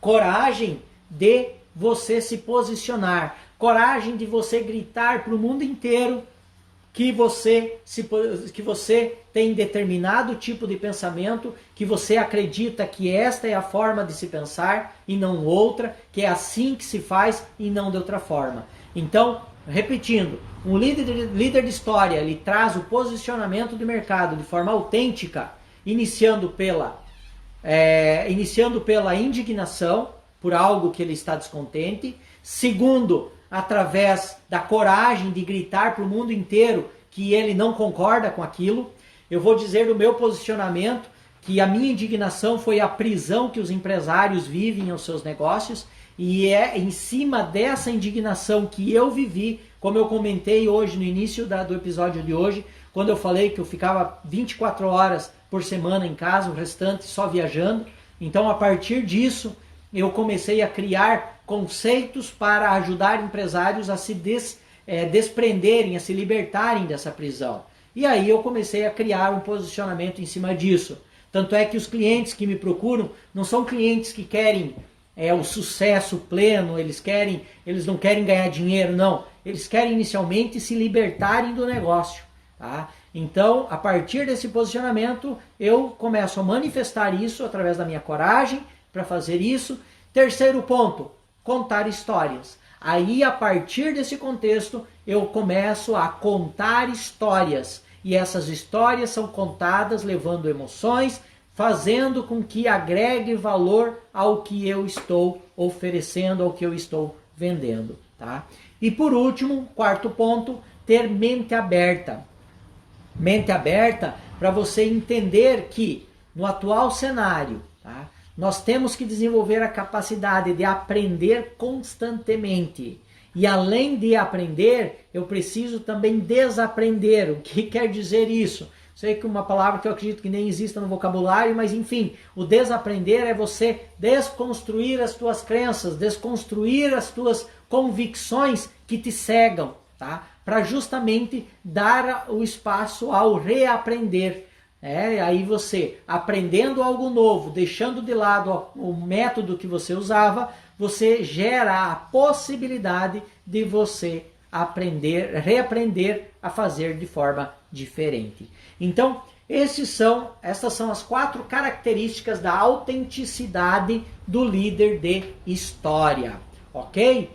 Coragem de você se posicionar. Coragem de você gritar para o mundo inteiro que você tem determinado tipo de pensamento, que você acredita que esta é a forma de se pensar e não outra, que é assim que se faz e não de outra forma. Então, repetindo, um líder de história, ele traz o posicionamento de mercado de forma autêntica, iniciando pela indignação por algo que ele está descontente. Segundo, através da coragem de gritar para o mundo inteiro que ele não concorda com aquilo. Eu vou dizer do meu posicionamento que a minha indignação foi a prisão que os empresários vivem aos seus negócios, e é em cima dessa indignação que eu vivi, como eu comentei hoje no início do episódio de hoje, quando eu falei que eu ficava 24 horas por semana em casa, o restante só viajando. Então, a partir disso, eu comecei a criar conceitos para ajudar empresários a se desprenderem, a se libertarem dessa prisão. E aí eu comecei a criar um posicionamento em cima disso. Tanto é que os clientes que me procuram não são clientes que querem o sucesso pleno, eles não querem ganhar dinheiro, não. Eles querem inicialmente se libertarem do negócio. Tá? Então, a partir desse posicionamento, eu começo a manifestar isso através da minha coragem para fazer isso. Terceiro ponto, contar histórias. Aí, a partir desse contexto, eu começo a contar histórias. E essas histórias são contadas levando emoções, fazendo com que agregue valor ao que eu estou oferecendo, ao que eu estou vendendo. Tá? E por último, quarto ponto, ter mente aberta. Mente aberta para você entender que no atual cenário, tá, nós temos que desenvolver a capacidade de aprender constantemente. E além de aprender, eu preciso também desaprender. O que quer dizer isso? Sei que é uma palavra que eu acredito que nem exista no vocabulário, mas enfim, o desaprender é você desconstruir as tuas crenças, desconstruir as tuas convicções que te cegam, tá? Para justamente dar o espaço ao reaprender. Aí você, aprendendo algo novo, deixando de lado o método que você usava, você gera a possibilidade de você reaprender a fazer de forma diferente. Então, essas são as 4 características da autenticidade do líder de história, ok?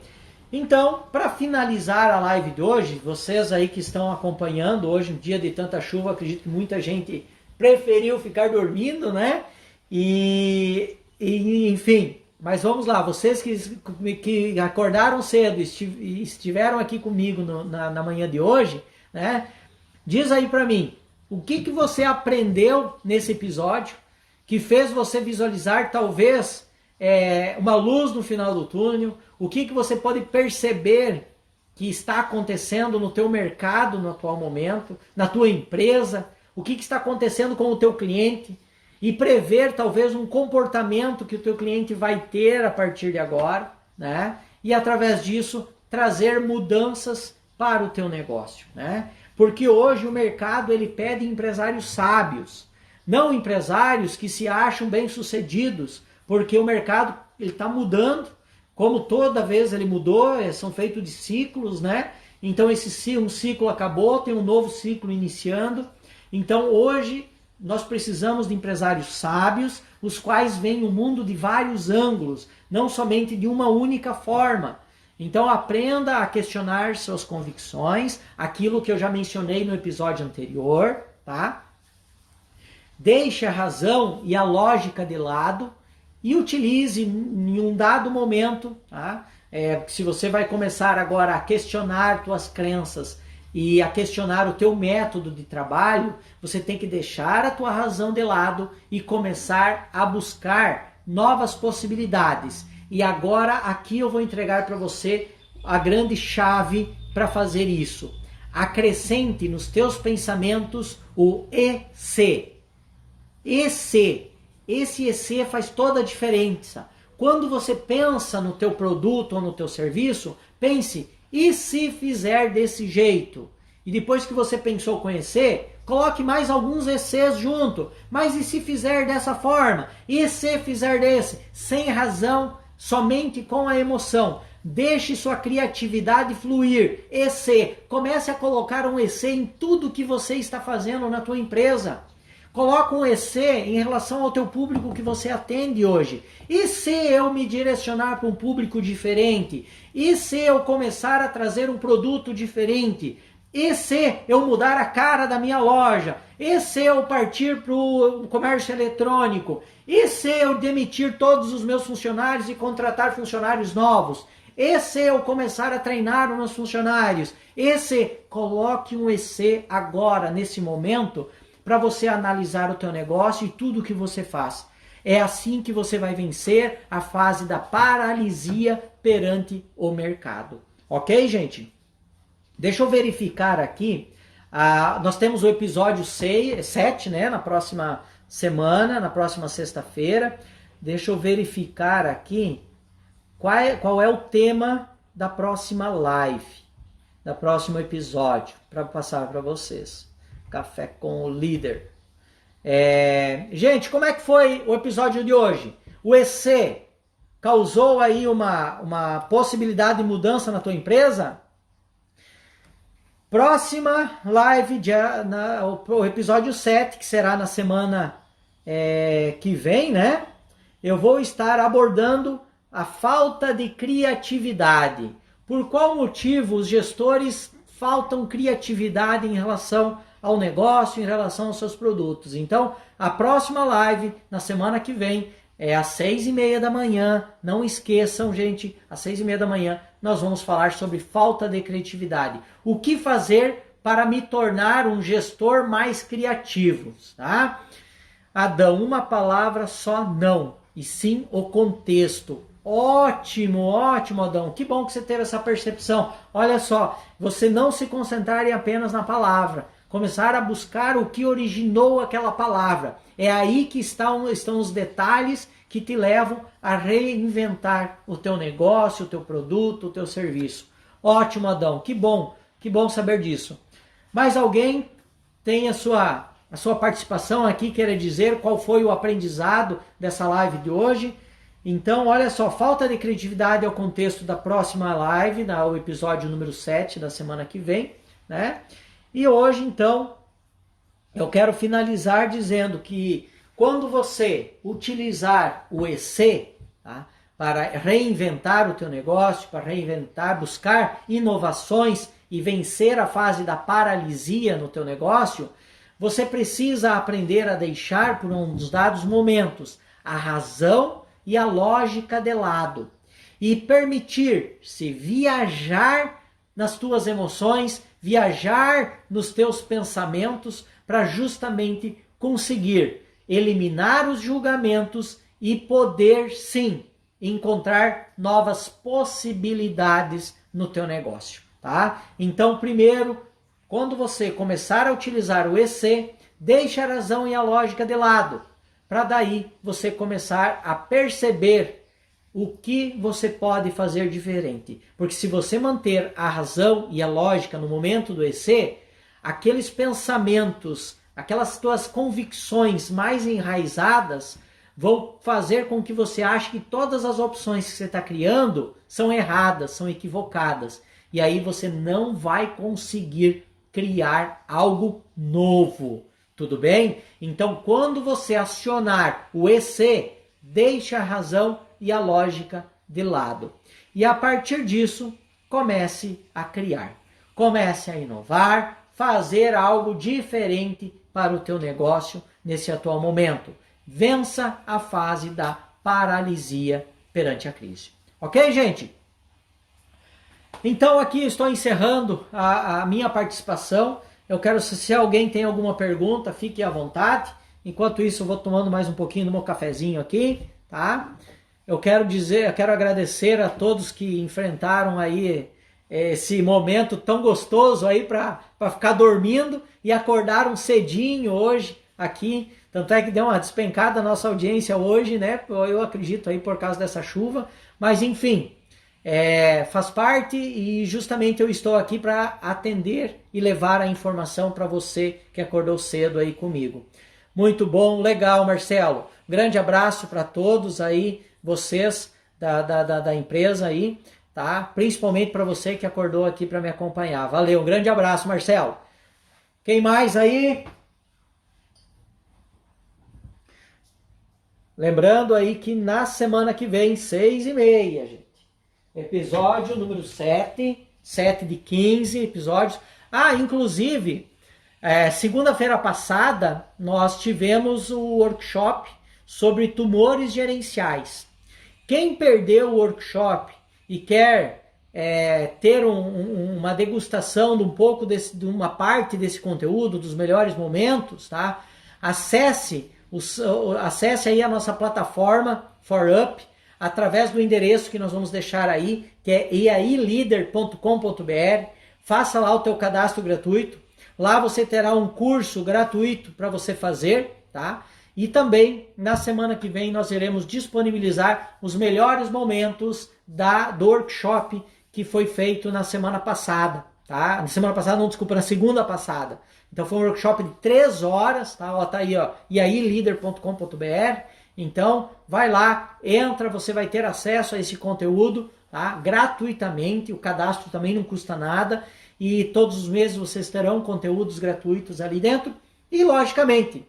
Então, para finalizar a live de hoje, vocês aí que estão acompanhando hoje, um dia de tanta chuva, acredito que muita gente preferiu ficar dormindo, né? E enfim, mas vamos lá, vocês que acordaram cedo e estiveram aqui comigo na manhã de hoje, né? Diz aí para mim, o que você aprendeu nesse episódio que fez você visualizar talvez uma luz no final do túnel? O que você pode perceber que está acontecendo no teu mercado no atual momento, na tua empresa? O que está acontecendo com o teu cliente? E prever talvez um comportamento que o teu cliente vai ter a partir de agora, né? E através disso trazer mudanças para o teu negócio, né? Porque hoje o mercado ele pede empresários sábios, não empresários que se acham bem-sucedidos, porque o mercado está mudando, como toda vez ele mudou, são feitos de ciclos, né? Então um ciclo acabou, tem um novo ciclo iniciando. Então hoje nós precisamos de empresários sábios, os quais veem o mundo de vários ângulos, não somente de uma única forma. Então aprenda a questionar suas convicções, aquilo que eu já mencionei no episódio anterior, tá? Deixe a razão e a lógica de lado e utilize em um dado momento, tá? Se você vai começar agora a questionar suas crenças e a questionar o teu método de trabalho, você tem que deixar a tua razão de lado e começar a buscar novas possibilidades. E agora aqui eu vou entregar para você a grande chave para fazer isso. Acrescente nos teus pensamentos o EC. Esse EC faz toda a diferença. Quando você pensa no teu produto ou no teu serviço, pense, e se fizer desse jeito? E depois que você pensou conhecer, coloque mais alguns ECs junto. Mas e se fizer dessa forma? E se fizer desse? Sem razão, somente com a emoção. Deixe sua criatividade fluir. EC, comece a colocar um EC em tudo que você está fazendo na tua empresa. Coloca um EC em relação ao teu público que você atende hoje. E se eu me direcionar para um público diferente? E se eu começar a trazer um produto diferente? E se eu mudar a cara da minha loja? E se eu partir para o comércio eletrônico? E se eu demitir todos os meus funcionários e contratar funcionários novos? E se eu começar a treinar os meus funcionários? E se coloque um EC agora, nesse momento, para você analisar o teu negócio e tudo que você faz. É assim que você vai vencer a fase da paralisia perante o mercado. Ok, gente? Deixa eu verificar aqui. Nós temos o episódio 7, né? Na próxima semana, na próxima sexta-feira. Deixa eu verificar aqui qual é o tema da próxima live, da próximo episódio, para passar para vocês. Café com o líder. Gente, como é que foi o episódio de hoje? O EC causou aí uma possibilidade de mudança na tua empresa? Próxima live, o episódio 7, que será na semana que vem, né? Eu vou estar abordando a falta de criatividade. Por qual motivo os gestores faltam criatividade em relação ao negócio, em relação aos seus produtos? Então, a próxima live, na semana que vem, é às 6:30 da manhã. Não esqueçam, gente, às 6:30 da manhã, nós vamos falar sobre falta de criatividade. O que fazer para me tornar um gestor mais criativo, tá? Adão, uma palavra só, não, e sim o contexto. Ótimo, ótimo, Adão. Que bom que você teve essa percepção. Olha só, você não se concentrar apenas na palavra. Começar a buscar o que originou aquela palavra. É aí que estão os detalhes que te levam a reinventar o teu negócio, o teu produto, o teu serviço. Ótimo, Adão. Que bom saber disso. Mais alguém tem a sua participação aqui, querer dizer qual foi o aprendizado dessa live de hoje? Então, olha só, falta de criatividade é o contexto da próxima live, o episódio número 7 da semana que vem, né? E hoje, então, eu quero finalizar dizendo que quando você utilizar o EC, tá, para reinventar o teu negócio, para reinventar, buscar inovações e vencer a fase da paralisia no teu negócio, você precisa aprender a deixar por uns dados momentos a razão e a lógica de lado e permitir-se viajar nas tuas emoções, viajar nos teus pensamentos para justamente conseguir eliminar os julgamentos e poder sim encontrar novas possibilidades no teu negócio, tá? Então, primeiro, quando você começar a utilizar o EC, deixe a razão e a lógica de lado, para daí você começar a perceber o que você pode fazer diferente. Porque se você manter a razão e a lógica no momento do EC, aqueles pensamentos, aquelas tuas convicções mais enraizadas vão fazer com que você ache que todas as opções que você está criando são erradas, são equivocadas. E aí você não vai conseguir criar algo novo. Tudo bem? Então, quando você acionar o EC, deixe a razão e a lógica de lado. E a partir disso, comece a criar. Comece a inovar, fazer algo diferente para o teu negócio nesse atual momento. Vença a fase da paralisia perante a crise. Ok, gente? Então, aqui estou encerrando a minha participação. Eu quero, se alguém tem alguma pergunta, fique à vontade. Enquanto isso, eu vou tomando mais um pouquinho do meu cafezinho aqui, tá? Eu quero agradecer a todos que enfrentaram aí esse momento tão gostoso aí para ficar dormindo e acordaram cedinho hoje aqui. Tanto é que deu uma despencada a nossa audiência hoje, né? Eu acredito aí por causa dessa chuva. Mas enfim, faz parte e justamente eu estou aqui para atender e levar a informação para você que acordou cedo aí comigo. Muito bom, legal, Marcelo. Grande abraço para todos aí, vocês da empresa aí. tá? Principalmente para você que acordou aqui para me acompanhar. Valeu, um grande abraço, Marcelo. Quem mais aí? Lembrando aí que na semana que vem, 6h30, gente. Episódio número 7, 7 de 15 episódios. Inclusive, segunda-feira passada, nós tivemos o workshop sobre tumores gerenciais. Quem perdeu o workshop e quer ter uma degustação de um pouco de uma parte desse conteúdo, dos melhores momentos, tá? Acesse aí a nossa plataforma ForUp através do endereço que nós vamos deixar aí, que é iailider.com.br. Faça lá o teu cadastro gratuito. Lá você terá um curso gratuito para você fazer, tá? E também, na semana que vem, nós iremos disponibilizar os melhores momentos do workshop que foi feito na semana passada, tá? Na semana passada, não, desculpa, na segunda passada. Então foi um workshop de 3 horas, tá? Ó, tá aí, ó, iailider.com.br. Então, vai lá, entra, você vai ter acesso a esse conteúdo, tá? Gratuitamente, o cadastro também não custa nada. E todos os meses vocês terão conteúdos gratuitos ali dentro. E, logicamente,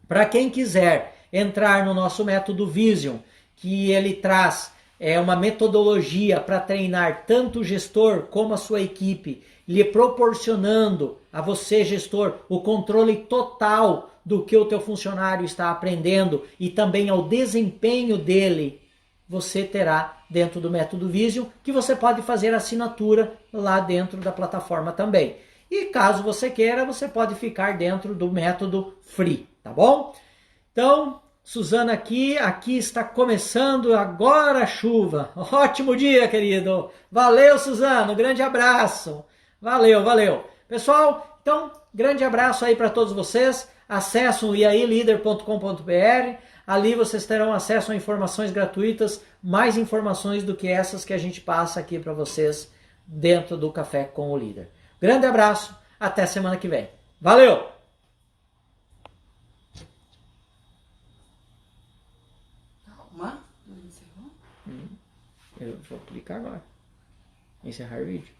para quem quiser entrar no nosso método Vision, que ele traz uma metodologia para treinar tanto o gestor como a sua equipe, lhe proporcionando a você, gestor, o controle total do que o teu funcionário está aprendendo e também ao desempenho dele, você terá dentro do método Vision, que você pode fazer assinatura lá dentro da plataforma também. E caso você queira, você pode ficar dentro do método Free, tá bom? Então, Suzana aqui está começando agora a chuva. Ótimo dia, querido. Valeu, Suzana, um grande abraço. Valeu, valeu. Pessoal, então, grande abraço aí para todos vocês. Acessem o iailider.com.br. Ali vocês terão acesso a informações gratuitas, mais informações do que essas que a gente passa aqui para vocês dentro do Café com o Líder. Grande abraço, até semana que vem. Valeu! Calma, não encerrou? Eu vou clicar agora. Encerrar vídeo.